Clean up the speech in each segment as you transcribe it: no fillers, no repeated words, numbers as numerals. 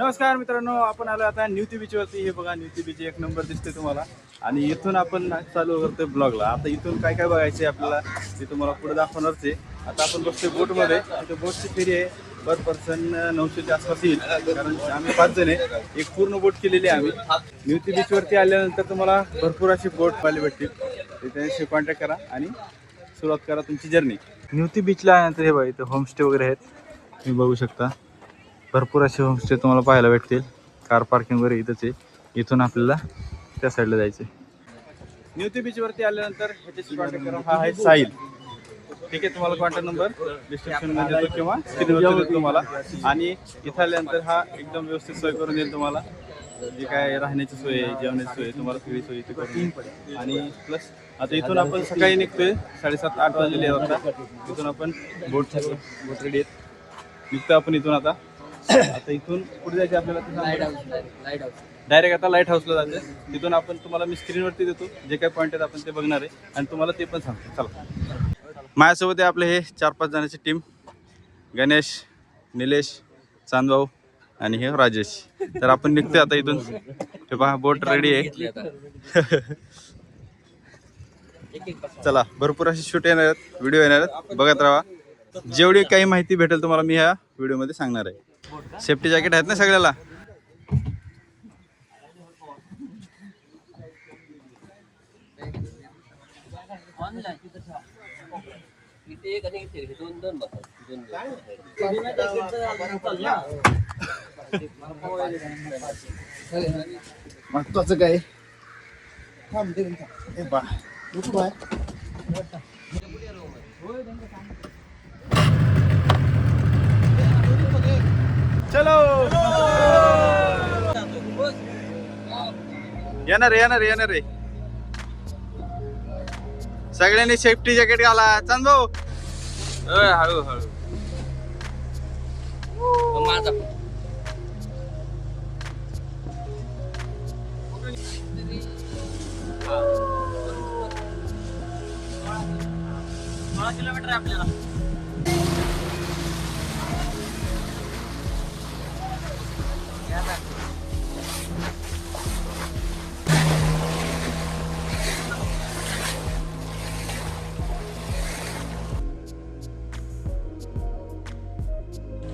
नमस्कार मित्रांनो, आपण आलो आता न्यूती बीचवरती. हे बघा न्यूती बीच एक नंबर दिसते तुम्हाला. आणि इथून आपण चालू करतोय ब्लॉगला. आता इथून काय काय बघायचं आपल्याला ते तुम्हाला पुढे दाखवणारच आहे. आता आपण बसतोय बोटमध्ये. इथे बोटची फेरी आहे, पर पर्सन 900च्या आसपास येईल, कारण आम्ही 5 जण आहे. एक पूर्ण बोट केलेली आहे आम्ही. न्यूती बीचवरती आल्यानंतर तुम्हाला भरपूर अशी बोट वाले भेटतील. त्यांच्याशी कॉन्टॅक्ट करा आणि सुरुवात करा तुमची जर्नी. न्यूती बीचला आल्यानंतर हे बघा इथे होमस्टे वगैरे आहेत, तुम्ही बघू शकता. भरपूर असे होमस्टे तुम्हाला पाहायला भेटतील. कार पार्किंग वगैरे इथंच आहे. इथून आपल्याला त्या साईडला जायचं आहे. न्यूती बीचवरती आल्यानंतर ह्याच्याशी कॉन्टॅक्ट करा. हा आहे साहिल. ठीक आहे, तुम्हाला कॉन्टॅक्ट नंबर डिस्क्रिप्शनमध्ये देतो किंवा स्क्रीनवर देतो तुम्हाला. आणि इथं आल्यानंतर हा एकदम व्यवस्थित सोय करून देईल तुम्हाला. जे काय राहण्याची सोय आहे, जेवणाची सोय आहे, तुम्हाला सगळी सोय इथे करून. आणि प्लस आता इथून आपण सकाळी निघतोय 7:30-8 वाजलेले आता. इथून आपण बोट रेडी आहेत. निघतो आपण इथून आता इथून पुढे जायचं आपल्याला. डायरेक्ट आता लाईट हाऊसला जायचं. तिथून आपण तुम्हाला मी स्क्रीनवरती देतो जे काही पॉईंट आहेत आपण ते बघणार आहे आणि तुम्हाला ते पण सांगतो. चला, माझ्यासोबत आहे आपले हे 4-5 जणांची टीम. गणेश, निलेश, चांदभाऊ आणि हे राजेश. तर आपण निघतोय आता इथून. हे पहा बोट रेडी आहे. चला, भरपूर अशी शूट येणार आहेत, व्हिडिओ येणार आहेत, बघत राहा. जेवढी काही माहिती भेटेल तुम्हाला मी ह्या व्हिडिओमध्ये सांगणार आहे. सेफ्टी जॅकेट आहेत ना सगळ्याला. महत्वाचं काय चलो, येणार रे. सगळ्यांनी सेफ्टी जॅकेट घाला. चांदभाऊ हळू हळू. किलोमीटर आपल्याला.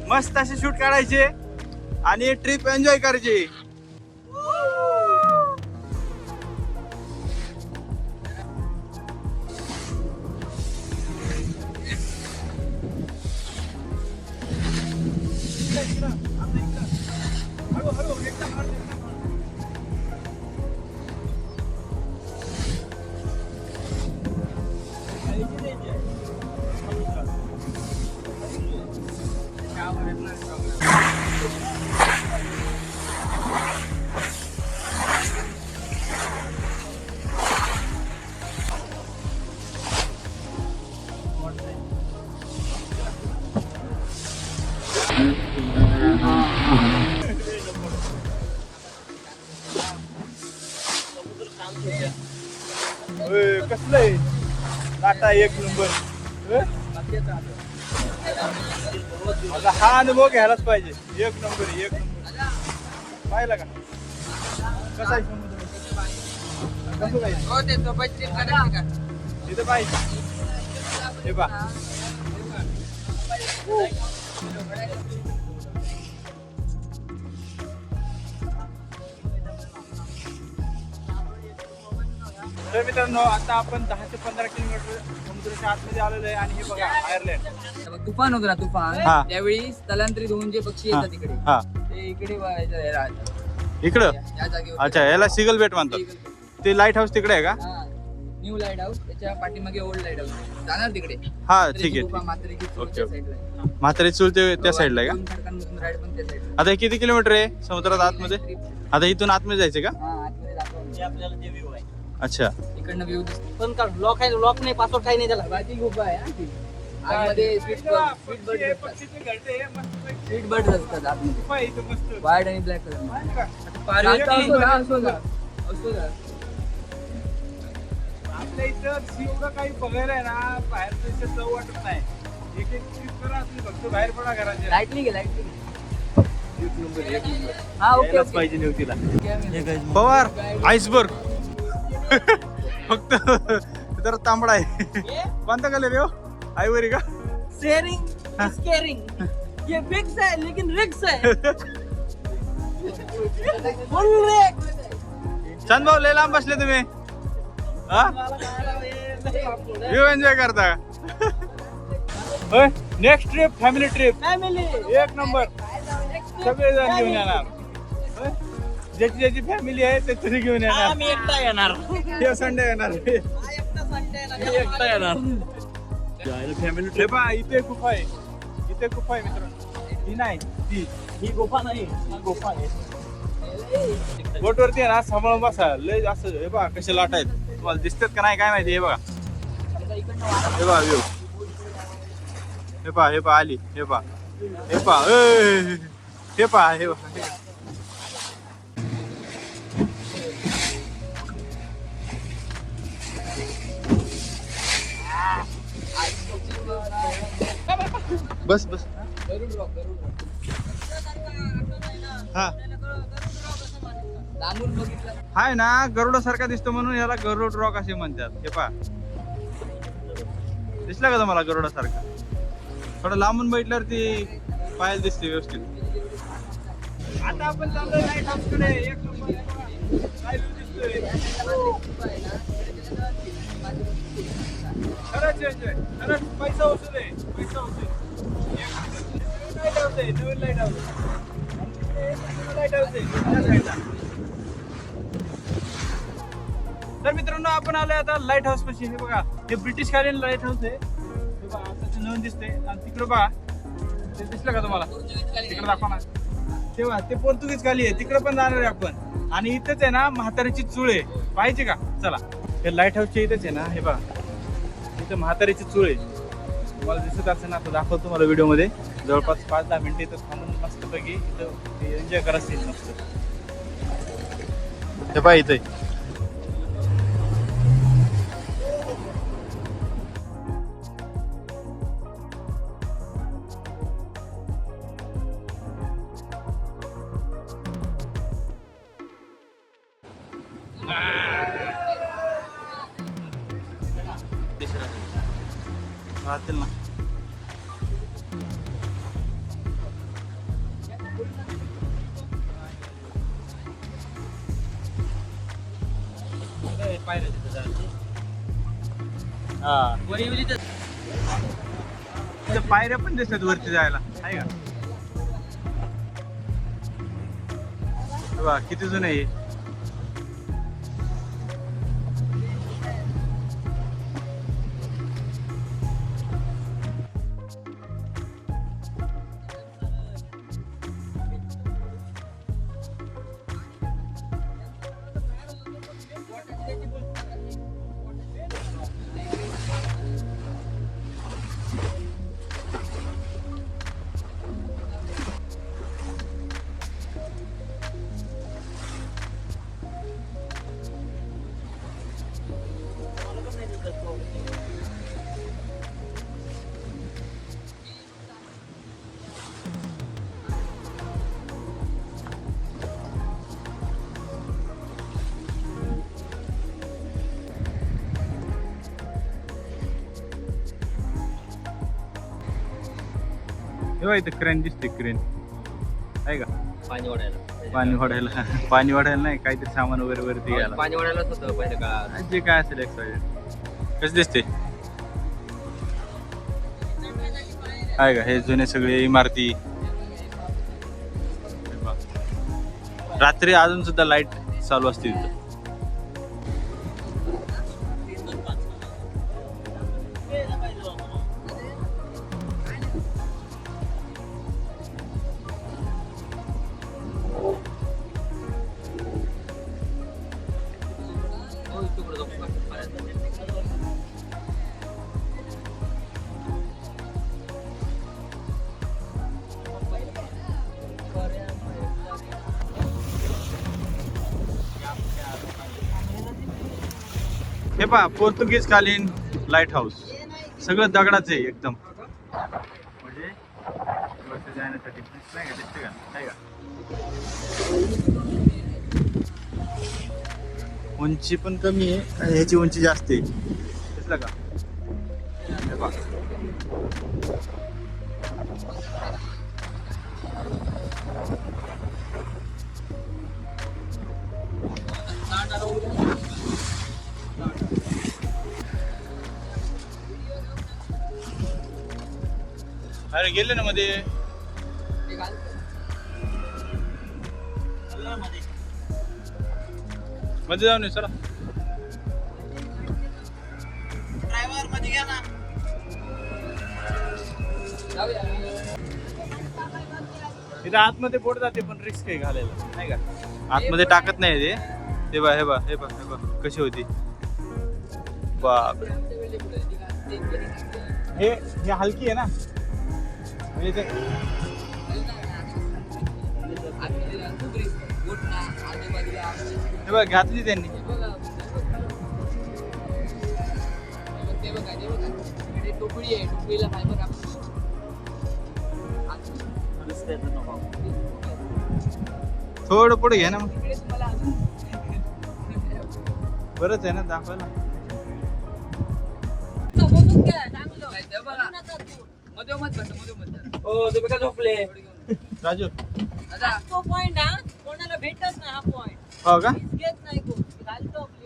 मस्त असे शूट काढायचे आणि ट्रिप एन्जॉय करायची. कसलंय लाटा एक नंबर. आता हा अनुभव घ्यायलाच पाहिजे. एक नंबर पाहिला का कसा आहे समुद्र. कसं काय तिथं पाहिजे हे पा. तर मित्रांनो, आता आपण 10 ते 15 किलोमीटर समुद्राच्या आतमध्ये आलेलो आहे. आणि हे बघा आयर्लंड. तुफान होतं ना तुफान, हा. त्यावेळी स्थलांतरित होऊन जे पक्षी येतात तिकडे हा ते इकडे राहतात इकडं. या जागेवर. अच्छा, याला सिगल बेट म्हणतात. ते लाईट हाऊस तिकडे आहे का? न्यू लाईट हाऊस, त्याच्या पाठीमागे ओल्ड लाईट हाऊस. जाणार तिकडे. हा ठीक आहे. ओके. म्हातारी चूल ते त्या साईडला आहे का? आता हे किती किलोमीटर आहे समुद्रात आतमध्ये? आता इथून आतमध्ये जायचं का? अच्छा, इकडनं व्ह्यू पण का लॉक आहे, लॉक नाही, पासवर्ड काही नाही त्याला. बाकी खूप आहे आतमध्ये. स्वीट बर्ड असतात आतमध्ये, व्हाईट आणि ब्लॅक कलर. आपल्या इथं एवढं काही बघायला आहे ना, बाहेरचं इथं चव वाटत नाही. एक एक ट्रिप करा, तुम्ही फक्त बाहेर पडा घराच्या. लाईटली घे, लाईटली घे. एक नंबर एक नंबर. हा ओके यायलाच ओके पाहिजे न्यूतीला. पवार आईसबर्ग. फक्त जरा तांबडा आहे. कोणता कलर आहे हो? आयवरी का? Sharing is caring. ये फिक्स है लेकिन रिक्स है. फुल रिक्स. छान भाऊ लय लांब बसले तुम्ही. हा व्ह्यू एन्जॉय करता का? Next trip family trip family एक नंबर. सगळे जण घेऊन येणार. होय? ज्याची ज्याची फॅमिली आहे ते तरी घेऊन येणार. आम्ही एकटा येणार. हे संडे येणार. एकटा संडे येणार. एकटा येणार. फॅमिली ट्रिप इथे गुफा आहे. इथे गुफा आहे मित्रांनो. ही नाही ही गुफा नाही. ही गुफा आहे. बोटवरती आहे ना सांभाळून बसा. लय असं हे बघा कसे लाट आहेत. तुम्हाला दिसतात का नाही काय माहिती. हे बघा हे बघा व्ह्यू. हे पहा हे पहा आली. हे पहा हे पहा हे पहा हे पहा. बस बस. हा लांबून बघितलं. हाय ना गरुडा सारखा दिसतो म्हणून याला गरुड रॉक असे म्हणतात. हे पहा दिसला का तुम्हाला गरुडा सारखा? थोडं लांबून बघितल्यावर ती पाहायला दिसते व्यवस्थित. आता आपण चाललोय लाईट हाऊसकडे. एक नंबर काय view दिसतोय. खरंच एन्जॉय. खरंच पैसा वसूल आहे. पैसा वसूल. लाईट हाऊस आहे. नवीन लाईट हाऊस. लाईट हाऊस आहे त्या साईडला. तर मित्रांनो आपण आलोय आता लाईट हाऊस पाशी. हे बघा हे ब्रिटिश कालीन लाईट हाऊस आहे. हे बघा आता ते नवीन दिसते. आणि तिकडे बघा ते दिसलं का तुम्हाला? तिकडे दाखवा ना. तेव्हा ते पोर्तुगीज खाली आहे. तिकडे पण जाणार आहे आपण. आणि इथंच आहे ना म्हातारीची चूळ आहे. पाहिजे का? चला हे लाईट हाऊसच्या इथंच आहे ना. हे बघा इथं म्हातारीची चूळ आहे. तुम्हाला दिसत असेल ना. आता दाखवतो तुम्हाला व्हिडिओमध्ये. जवळपास 5-10 मिनिटं इथं थांबून मस्तपैकी इथं एन्जॉय करायचं मस्त. हे पहा इथे राहतील ना. हा पायऱ्या पण दिसतात वरती जायला. आहे का? बघा किती जुने आहे. तेव्हा इथं क्रेन दिसते. क्रेन आहे का? पाणी ओढायला. पाणी वाढायला. पाणी वाढायला नाही काहीतरी सामान वगैरे वरती घ्यायला. पाणी ओढायलाच होतं पहिलं का. जे काय असेल एक्साइटेड. कसं दिसते आहे का? हे जुने सगळे इमारती. रात्री अजून सुद्धा लाईट चालू असते तिथं. हे पहा पोर्तुगीज कालीन लाईट हाऊस. सगळं दगडाचं आहे एकदम. म्हणजे वरती जाण्यासाठी नाही का? दिसते का? आहे का? उंची पण कमी आहे आणि ह्याची उंची जास्त आहे. दिसलं का? हे पहा. अरे गेले ना मध्ये. मध्ये जाऊन ये सर. ड्रायव्हर मध्ये घ्या ना. इथं आतमध्ये बोट जाते पण रिस्क आहे घालायला नाही का. आतमध्ये टाकत नाही ते. हे बा हे बा हे बा हे बा कशी होती. बाप हे हे हलकी आहे ना म्हणजे ते. हे बघ घातली त्यांनी. टोपडी आहे, टोपडीला फायबर थोडं पुढे घे ना मग. बरंच आहे ना दाखवायला. झोपले राजू तो पॉइंट हा कोणाला भेटत नाही हा पॉइंट हो का. घेत नाही कोण घालतो आपली.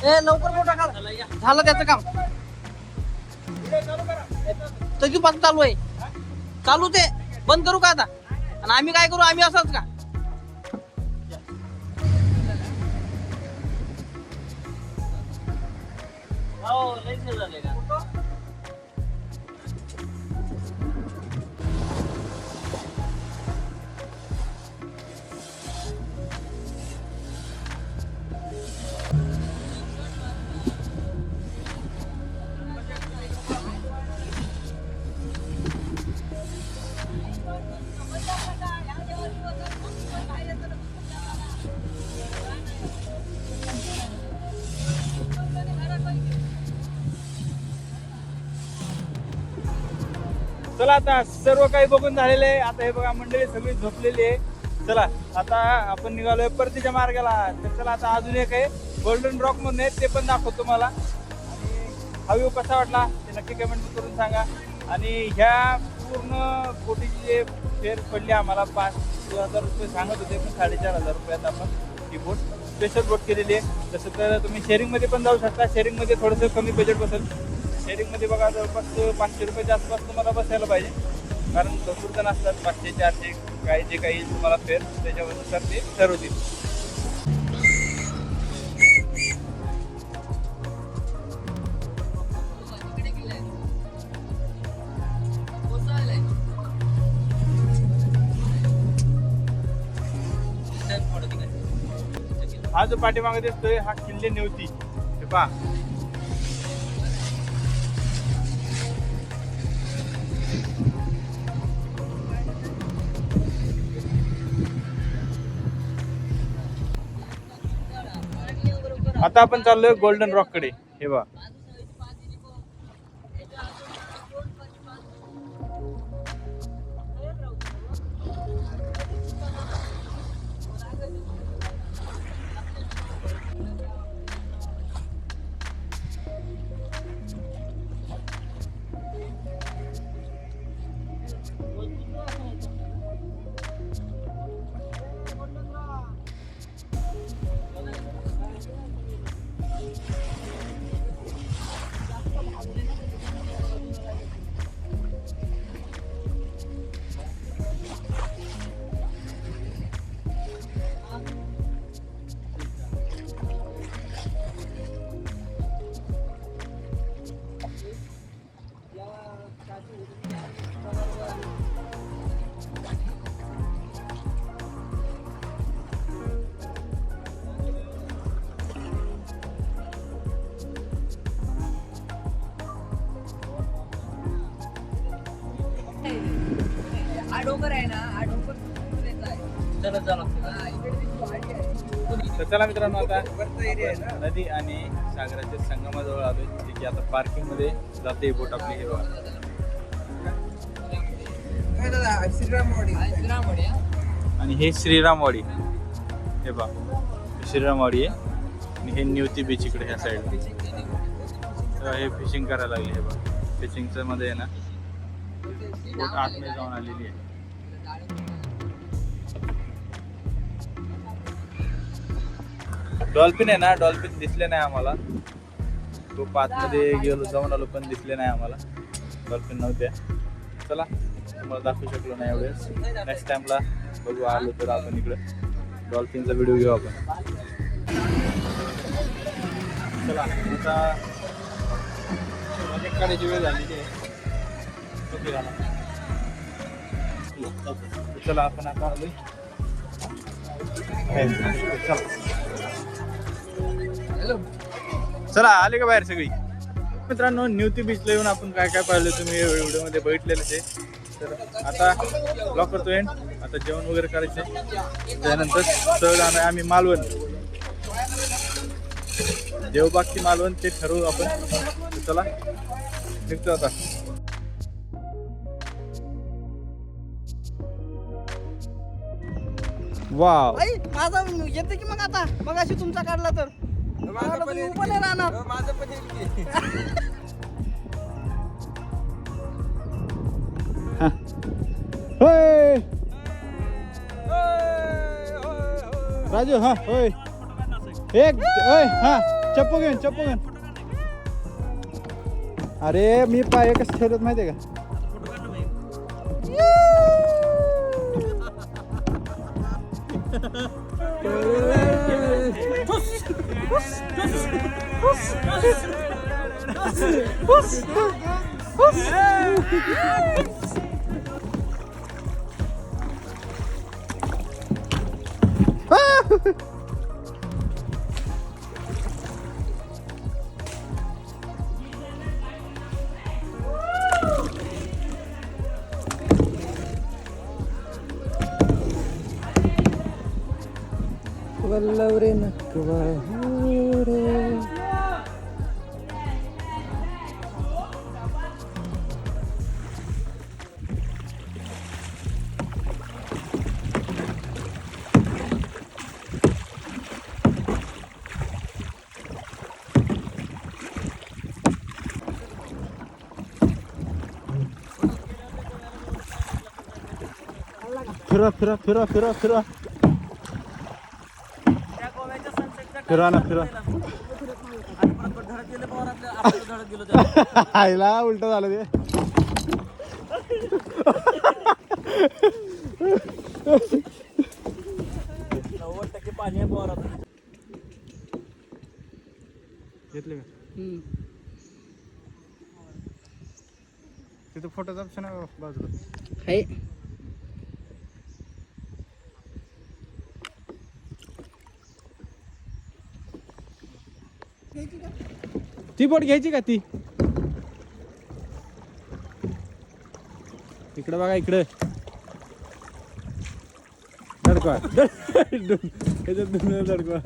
ए लवकर मोठा काढ. झालं त्याचं काम. पासून चालू आहे. चालू ते बंद करू का आता. आणि आम्ही काय करू. आम्ही असंच का. हो लई झाले का. चला आता सर्व काही बघून झालेलं आहे. आता हे बघा मंडळी सगळी झोपलेली आहे. चला आता आपण निघालोय परतीच्या मार्गाला. तर चला आता अजून एक आहे गोल्डन रॉक म्हणून आहे ते पण दाखवतो तुम्हाला. आणि हा व्ह्यू कसा वाटला ते नक्की कमेंट करून सांगा. आणि ह्या पूर्ण बोटीची जे फेर पडली आम्हाला 5,000 रुपये सांगत होते पण 4,500 रुपयात आपण ही बोट स्पेशल बोट केलेली आहे. तसं तर तुम्ही शेअरिंगमध्ये पण जाऊ शकता. शेअरिंगमध्ये थोडंसं कमी बजेट बसेल. शेअरिंगमध्ये बघा जवळपास 500 रुपयाच्या आसपास तुम्हाला बसायला पाहिजे. कारण भरपूर जण असतात 500 400 काय जे काही तुम्हाला फेर त्याच्यानुसार ते ठरवतील. हा जो पाठीमागे दिसतोय हा किल्ले नेवती. हे पहा आता आपण चाललोय गोल्डन रॉक कडे. हे बघा डोंगर आहे ना हा डोंगर आहे चला चला इकडे दिसतो आडी आहे तर चला मित्रांनो, आता नदी आणि सागराच्या संगमाजवळ आलोय, जे की आता पार्किंग मध्ये जाते बोट आपली. हे बघा. आणि हे श्रीरामवाडी. हे बघा श्रीरामवाडी आहे आणि हे न्यूती बीच इकडे ह्या साईड. हे फिशिंग करायला लागले. हे बघा फिशिंगचं मध्ये आहे ना बोट आतमध्ये जाऊन आलेली आहे. डॉल्फिन आहे ना, डॉल्फिन दिसले नाही आम्हाला. खूप आतमध्ये गेलो जाऊन आलो पण दिसले नाही आम्हाला. डॉल्फिन नव्हत्या. चला तुम्हाला दाखवू शकलो नाही एवढेच. नेक्स्ट टाइमला बघू आलो तर आपण इकडे डॉल्फिनचा व्हिडिओ घेऊ आपण. चला आता काढायची वेळ झालेली आहे. चला आपण आता आलोय. चला आले का बाहेर सगळी. मित्रांनो न्यूती बीचला येऊन आपण काय काय पाहिलं तुम्ही व्हिडिओमध्ये बघितलेलं आहे. तर आता ब्लॉग करतो एंड. आता जेवण वगैरे करायचे, त्यानंतर सहज जाणार आम्ही मालवण, देवबागची मालवण ते ठरवू आपण. चला निघतो आता. वाव माझा येते की मग आता मग अशी तुमचा काढला तर उभं नाही राहणार. होय राजू. हा होय एक होय. हा चप्पू घेऊन चप्पू घेऊन. अरे मी पाय कसं ठेवत माहितीये का. वल्लवरे नकवा रे. फिरा फिरा फिरा फिरा फिरा फिरा ना फिरा. आईला उलट झालं ते. पाणी घेतले का तिथं फोटोचा ऑप्शन आहे बाजूला. आहे ती बोट घ्यायची का ती. इकडे बघा इकडे दडकवा. दडकवा.